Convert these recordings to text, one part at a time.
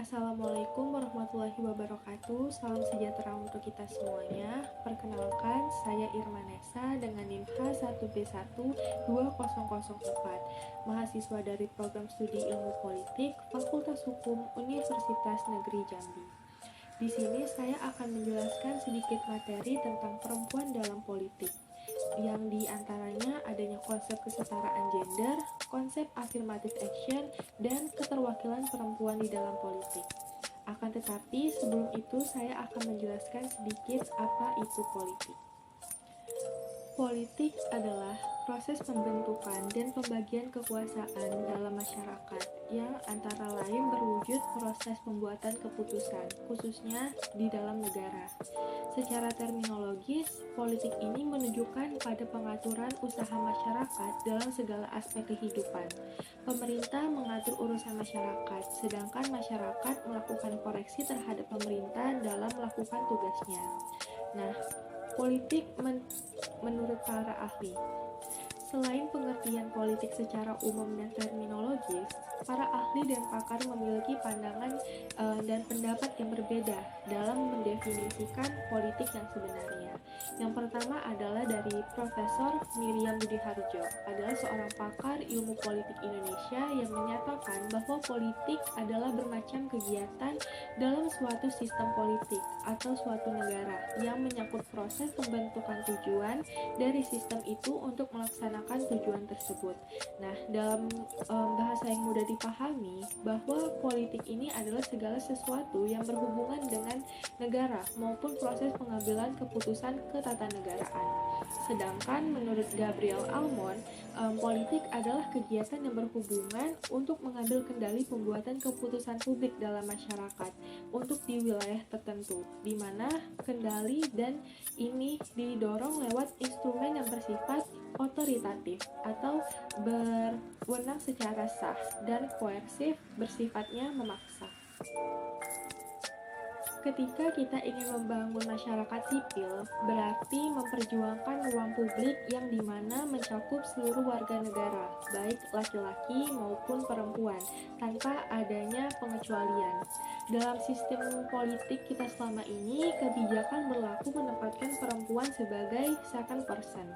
Assalamualaikum warahmatullahi wabarakatuh. Salam sejahtera untuk kita semuanya. Perkenalkan, saya Irma Nesa dengan NIM H1B12004, mahasiswa dari program studi Ilmu Politik, Fakultas Hukum Universitas Negeri Jambi. Di sini saya akan menjelaskan sedikit materi tentang perempuan dalam politik, yang diantaranya adanya konsep kesetaraan gender, konsep affirmative action, dan keterwakilan perempuan di dalam politik. Akan tetapi, sebelum itu saya akan menjelaskan sedikit apa itu politik. Politik adalah proses pembentukan dan pembagian kekuasaan dalam masyarakat yang antara lain berwujud proses pembuatan keputusan, khususnya di dalam negara. Secara terminologis, politik ini menunjukkan pada pengaturan usaha masyarakat dalam segala aspek kehidupan. Pemerintah mengatur urusan masyarakat, sedangkan masyarakat melakukan koreksi terhadap pemerintah dalam melakukan tugasnya. Nah, politik menurut para ahli. Selain pengertian politik secara umum dan terminologis, para ahli dan pakar memiliki pandangan dan pendapat yang berbeda dalam mendefinisikan politik yang sebenarnya. Yang pertama adalah dari Profesor Miriam Budi Harjo, adalah seorang pakar ilmu politik Indonesia yang menyatakan bahwa politik adalah bermacam kegiatan dalam suatu sistem politik atau suatu negara yang menyangkut proses pembentukan tujuan dari sistem itu untuk melaksanakan tujuan tersebut. Nah, dalam bahasa yang mudah dipahami, bahwa politik ini adalah segala sesuatu yang berhubungan dengan negara maupun proses pengambilan keputusan ketatanegaraan. Sedangkan menurut Gabriel Almond, politik adalah kegiatan yang berhubungan untuk mengambil kendali pembuatan keputusan publik dalam masyarakat untuk di wilayah tertentu, di mana kendali dan ini didorong lewat instrumen yang bersifat otoritatif atau berwenang secara sah dan koersif bersifatnya memaksa. Ketika kita ingin membangun masyarakat sipil, berarti memperjuangkan ruang publik yang dimana mencakup seluruh warga negara, baik laki-laki maupun perempuan, tanpa adanya pengecualian. Dalam sistem politik kita selama ini, kebijakan berlaku menempatkan perempuan sebagai second person.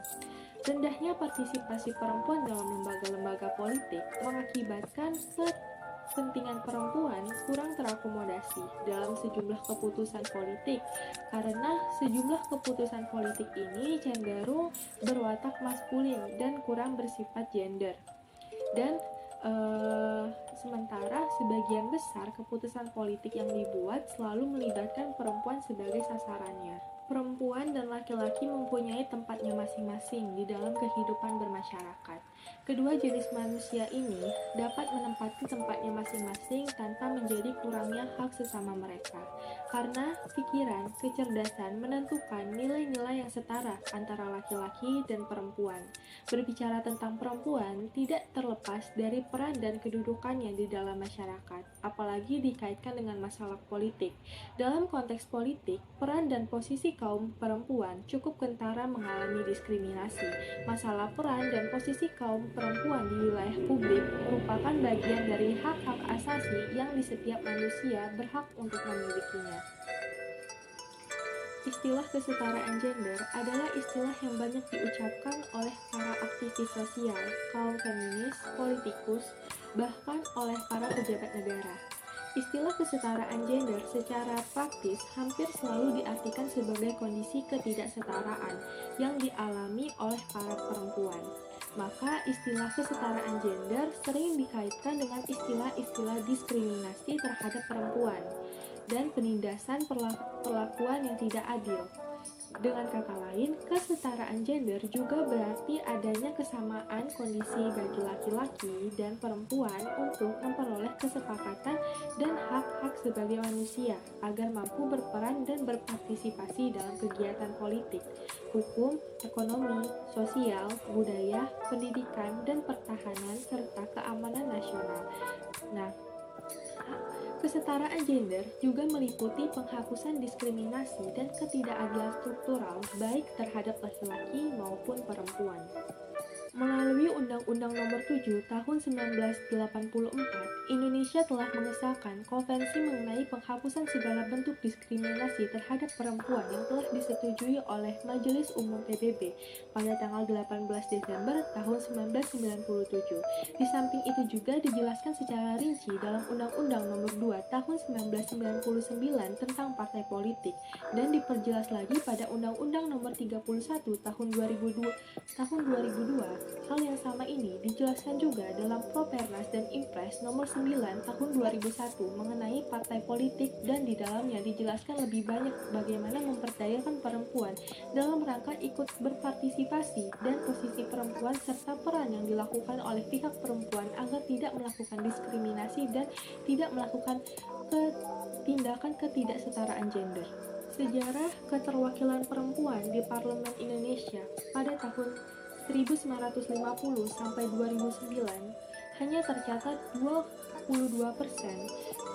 Rendahnya partisipasi perempuan dalam lembaga-lembaga politik mengakibatkan kepentingan perempuan kurang terakomodasi dalam sejumlah keputusan politik, karena sejumlah keputusan politik ini cenderung berwatak maskulin dan kurang bersifat gender. Dan sementara sebagian besar keputusan politik yang dibuat selalu melibatkan perempuan sebagai sasarannya. Perempuan dan laki-laki mempunyai tempatnya masing-masing di dalam kehidupan bermasyarakat. Kedua jenis manusia ini dapat menempati tempatnya masing-masing tanpa menjadi kurangnya hak sesama mereka. Karena pikiran, kecerdasan menentukan nilai-nilai yang setara antara laki-laki dan perempuan. Berbicara tentang perempuan tidak terlepas dari peran dan kedudukannya di dalam masyarakat, apalagi dikaitkan dengan masalah politik. Dalam konteks politik, peran dan posisi kaum perempuan cukup kentara mengalami diskriminasi. Masalah peran dan posisi kaum perempuan di wilayah publik merupakan bagian dari hak-hak asasi yang di setiap manusia berhak untuk memilikinya. Istilah kesetaraan gender adalah istilah yang banyak diucapkan oleh para aktivis sosial, kaum feminis, politikus, bahkan oleh para pejabat negara. Istilah kesetaraan gender secara praktis hampir selalu diartikan sebagai kondisi ketidaksetaraan yang dialami oleh para perempuan. Maka istilah kesetaraan gender sering dikaitkan dengan istilah-istilah diskriminasi terhadap perempuan dan penindasan perlakuan yang tidak adil. Dengan kata lain, kesetaraan gender juga berarti adanya kesamaan kondisi bagi laki-laki dan perempuan untuk memperoleh kesepakatan dan hak-hak sebagai manusia agar mampu berperan dan berpartisipasi dalam kegiatan politik, hukum, ekonomi, sosial, budaya, pendidikan, dan pertahanan serta keamanan nasional. Nah, kesetaraan gender juga meliputi penghapusan diskriminasi dan ketidakadilan struktural baik terhadap laki-laki maupun perempuan. Melalui Undang-Undang Nomor 7 Tahun 1984 Indonesia telah mengesahkan Konvensi mengenai penghapusan segala bentuk diskriminasi terhadap perempuan yang telah disetujui oleh Majelis Umum PBB pada tanggal 18 Desember tahun 1997. Di samping itu juga dijelaskan secara rinci dalam Undang-Undang Nomor 2 Tahun 1999 tentang partai politik dan diperjelas lagi pada Undang-Undang Nomor 31 Tahun 2002. Hal yang sama ini dijelaskan juga dalam Propernas dan Impres Nomor 9 Tahun 2001 mengenai partai politik, dan di dalamnya dijelaskan lebih banyak bagaimana memperdayakan perempuan dalam rangka ikut berpartisipasi dan posisi perempuan serta peran yang dilakukan oleh pihak perempuan agar tidak melakukan diskriminasi dan tidak melakukan tindakan ketidaksetaraan gender. Sejarah keterwakilan perempuan di Parlemen Indonesia pada tahun 1950 sampai 2009 hanya tercatat 22%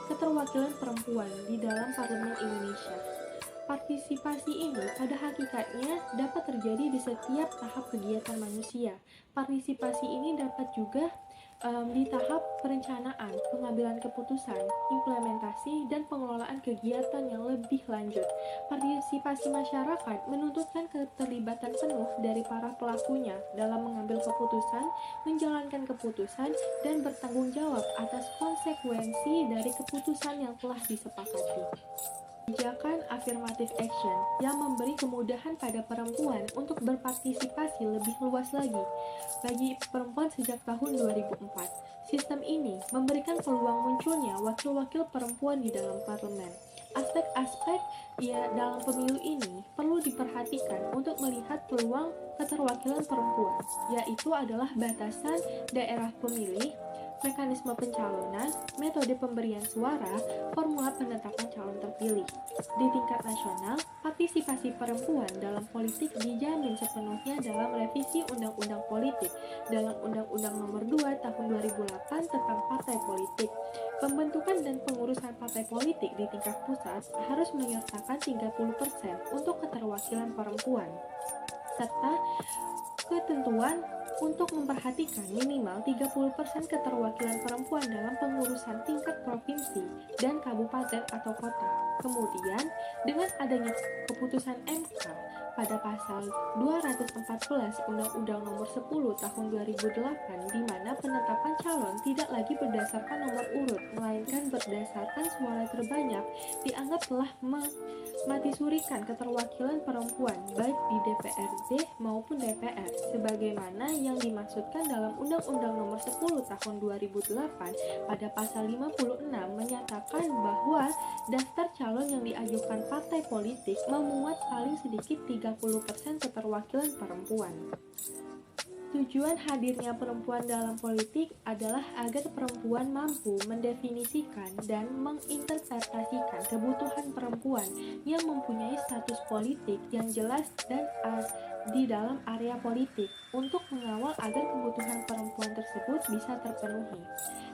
keterwakilan perempuan di dalam Parlemen Indonesia. Partisipasi ini pada hakikatnya dapat terjadi di setiap tahap kegiatan manusia. Partisipasi ini dapat juga di tahap perencanaan, pengambilan keputusan, implementasi, dan pengelolaan kegiatan yang lebih lanjut. Partisipasi masyarakat menuntutkan keterlibatan penuh dari para pelakunya dalam mengambil keputusan, menjalankan keputusan, dan bertanggung jawab atas konsekuensi dari keputusan yang telah disepakati. Kebijakan affirmative action yang memberi kemudahan pada perempuan untuk berpartisipasi lebih luas lagi bagi perempuan sejak tahun 2004. Sistem ini memberikan peluang munculnya wakil-wakil perempuan di dalam parlemen. Aspek-aspek dalam pemilu ini perlu diperhatikan untuk melihat peluang keterwakilan perempuan, yaitu adalah batasan daerah pemilih, mekanisme pencalonan, metode pemberian suara, formula penetapan calon terpilih. Di tingkat nasional, partisipasi perempuan dalam politik dijamin sepenuhnya dalam revisi Undang-Undang Politik dalam Undang-Undang Nomor 2 Tahun 2008 tentang partai politik. Pembentukan dan pengurusan partai politik di tingkat pusat harus menyertakan 30% untuk keterwakilan perempuan, serta ketentuan untuk memperhatikan minimal 30% keterwakilan perempuan dalam pengurusan tingkat provinsi dan kabupaten atau kota. Kemudian, dengan adanya keputusan MK pada pasal 214 Undang-Undang Nomor 10 Tahun 2008, di mana penetapan calon tidak lagi berdasarkan nomor urut, melainkan berdasarkan suara terbanyak, dianggap telah mati-surikan keterwakilan perempuan baik di DPRD maupun DPR, sebagaimana yang dimaksudkan dalam Undang-Undang Nomor 10 Tahun 2008 pada pasal 56 menyatakan bahwa daftar calon yang diajukan partai politik memuat paling sedikit 30% keterwakilan perempuan. Tujuan hadirnya perempuan dalam politik adalah agar perempuan mampu mendefinisikan dan menginterpretasikan kebutuhan perempuan yang mempunyai status politik yang jelas dan di dalam area politik untuk mengawal agar kebutuhan perempuan tersebut bisa terpenuhi.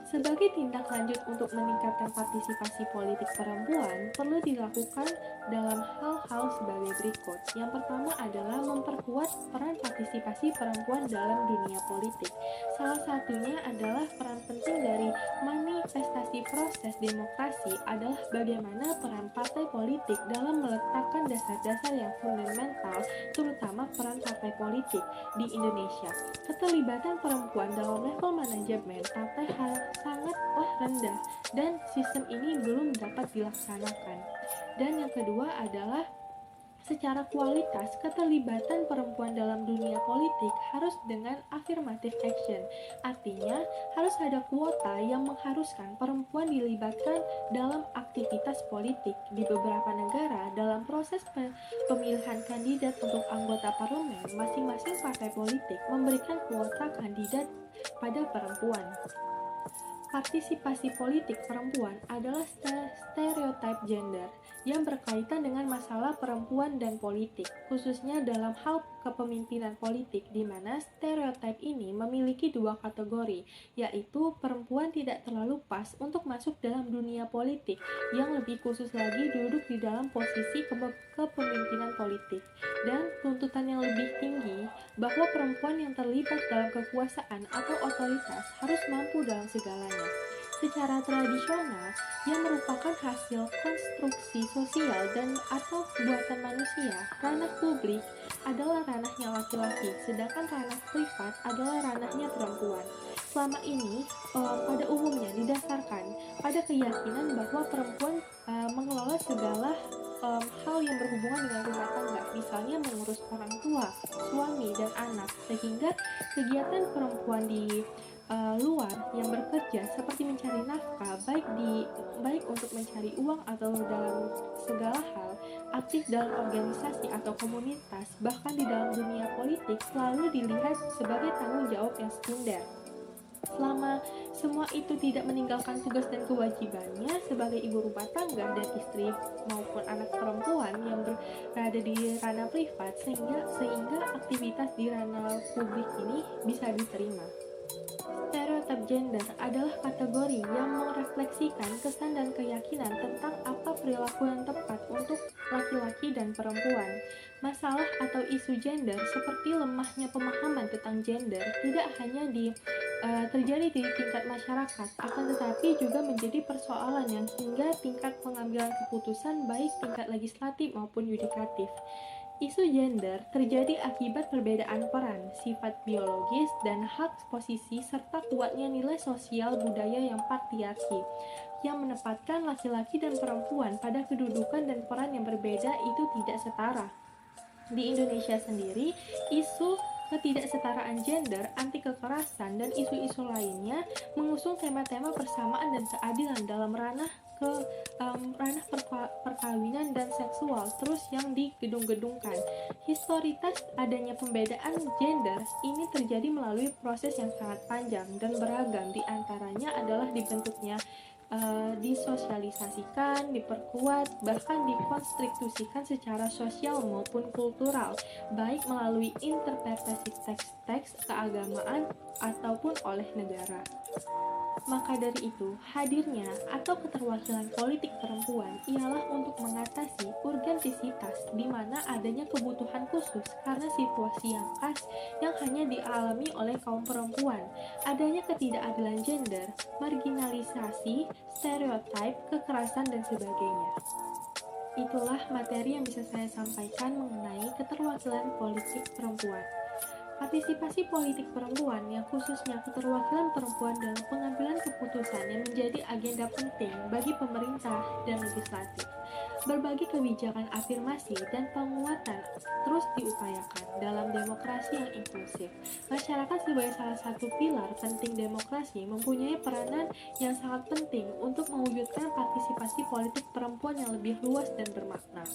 Sebagai tindak lanjut untuk meningkatkan partisipasi politik perempuan, perlu dilakukan dalam hal-hal sebagai berikut. Yang pertama adalah memperkuat peran partisipasi perempuan dalam dunia politik. Salah satunya adalah peran penting dari manifestasi proses demokrasi adalah bagaimana peran partai politik dalam meletakkan dasar-dasar yang fundamental, terutama peran partai politik di Indonesia. Keterlibatan perempuan dalam level manajemen partai sangatlah rendah dan sistem ini belum dapat dilaksanakan. Dan yang kedua adalah secara kualitas, keterlibatan perempuan dalam dunia politik harus dengan affirmative action. Artinya, harus ada kuota yang mengharuskan perempuan dilibatkan dalam aktivitas politik. Di beberapa negara, dalam proses pemilihan kandidat untuk anggota parlemen, masing-masing partai politik memberikan kuota kandidat pada perempuan. Partisipasi politik perempuan adalah stereotip gender yang berkaitan dengan masalah perempuan dan politik, khususnya dalam hal kepemimpinan politik, di mana stereotip ini memiliki dua kategori, yaitu perempuan tidak terlalu pas untuk masuk dalam dunia politik, yang lebih khusus lagi duduk di dalam posisi kepemimpinan politik, dan tuntutan yang lebih tinggi bahwa perempuan yang terlibat dalam kekuasaan atau otoritas harus mampu dalam segalanya. Secara tradisional, yang merupakan hasil konstruksi sosial dan atau buatan manusia, ranah publik adalah ranahnya laki-laki, sedangkan ranah privat adalah ranahnya perempuan. Selama ini, pada umumnya didasarkan pada keyakinan bahwa perempuan mengelola segala hal yang berhubungan dengan rumah tangga, misalnya mengurus orang tua, suami, dan anak, sehingga kegiatan perempuan di luar yang bekerja seperti mencari nafkah baik untuk mencari uang atau dalam segala hal, aktif dalam organisasi atau komunitas, bahkan di dalam dunia politik selalu dilihat sebagai tanggung jawab yang sekunder. Selama semua itu tidak meninggalkan tugas dan kewajibannya sebagai ibu rumah tangga dan istri maupun anak perempuan yang berada di ranah privat, sehingga aktivitas di ranah publik ini bisa diterima. Stereotip gender adalah kategori yang merefleksikan kesan dan keyakinan tentang apa perilaku yang tepat untuk laki-laki dan perempuan. Masalah atau isu gender seperti lemahnya pemahaman tentang gender tidak hanya terjadi di tingkat masyarakat, akan tetapi juga menjadi persoalan yang hingga tingkat pengambilan keputusan baik tingkat legislatif maupun yudikatif. Isu gender terjadi akibat perbedaan peran, sifat biologis, dan hak posisi serta kuatnya nilai sosial budaya yang patriarki, yang menempatkan laki-laki dan perempuan pada kedudukan dan peran yang berbeda itu tidak setara. Di Indonesia sendiri, isu ketidaksetaraan gender, anti kekerasan, dan isu-isu lainnya mengusung tema-tema persamaan dan keadilan dalam ranah perkawinan dan seksual terus yang digedung-gedungkan. Historitas adanya pembedaan gender ini terjadi melalui proses yang sangat panjang dan beragam, di antaranya adalah dibentuknya disosialisasikan, diperkuat, bahkan dikonstitusikan secara sosial maupun kultural, baik melalui interpretasi teks-teks keagamaan ataupun oleh negara. Maka dari itu, hadirnya atau keterwakilan politik perempuan ialah untuk mengatasi urgentisitas di mana adanya kebutuhan khusus karena situasi yang khas yang hanya dialami oleh kaum perempuan, adanya ketidakadilan gender, marginalisasi, stereotip, kekerasan, dan sebagainya. Itulah materi yang bisa saya sampaikan mengenai keterwakilan politik perempuan. Partisipasi politik perempuan yang khususnya keterwakilan perempuan dalam pengambilan keputusan yang menjadi agenda penting bagi pemerintah dan legislatif. Berbagai kebijakan afirmasi dan penguatan terus diupayakan dalam demokrasi yang inklusif. Masyarakat sebagai salah satu pilar penting demokrasi mempunyai peranan yang sangat penting untuk mewujudkan partisipasi politik perempuan yang lebih luas dan bermakna.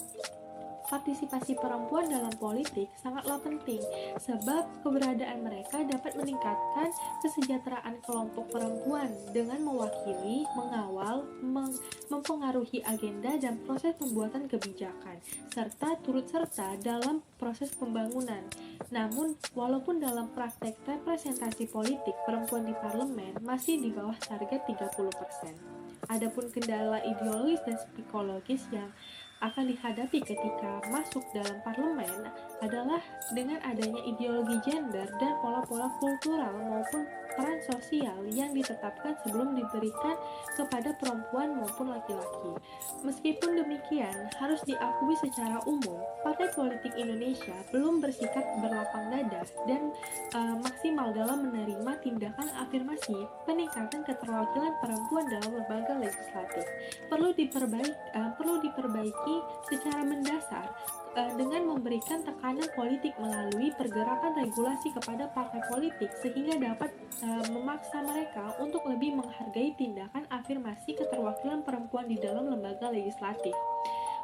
Partisipasi perempuan dalam politik sangatlah penting, sebab keberadaan mereka dapat meningkatkan kesejahteraan kelompok perempuan dengan mewakili, mengawal, mempengaruhi agenda dan proses pembuatan kebijakan, serta turut serta dalam proses pembangunan. Namun, walaupun dalam praktek representasi politik perempuan di parlemen masih di bawah target 30%. Adapun kendala ideologis dan psikologis yang akan dihadapi ketika masuk dalam parlemen adalah dengan adanya ideologi gender dan pola-pola kultural maupun peran sosial yang ditetapkan sebelum diberikan kepada perempuan maupun laki-laki. Meskipun demikian, harus diakui secara umum, partai politik Indonesia belum bersikap berlapang dada dan maksimal dalam menerima tindakan afirmasi peningkatan keterwakilan perempuan dalam lembaga legislatif. Perlu diperbaiki secara mendasar dengan memberikan tekanan politik melalui pergerakan regulasi kepada partai politik sehingga dapat memaksa mereka untuk lebih menghargai tindakan afirmasi keterwakilan perempuan di dalam lembaga legislatif.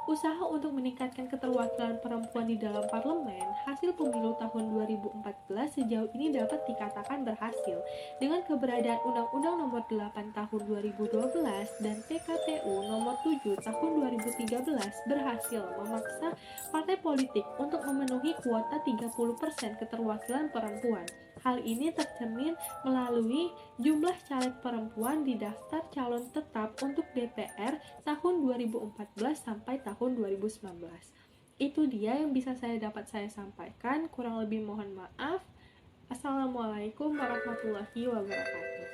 Usaha untuk meningkatkan keterwakilan perempuan di dalam parlemen hasil pemilu tahun 2014 sejauh ini dapat dikatakan berhasil dengan keberadaan Undang-Undang Nomor 8 Tahun 2012 dan PKPU Nomor 7 Tahun 2013 berhasil memaksa partai politik untuk memenuhi kuota 30% keterwakilan perempuan. Hal ini tercermin melalui jumlah caleg perempuan di daftar calon tetap untuk DPR tahun 2014 sampai tahun 2019. Itu dia yang bisa saya sampaikan. Kurang lebih mohon maaf. Assalamualaikum warahmatullahi wabarakatuh.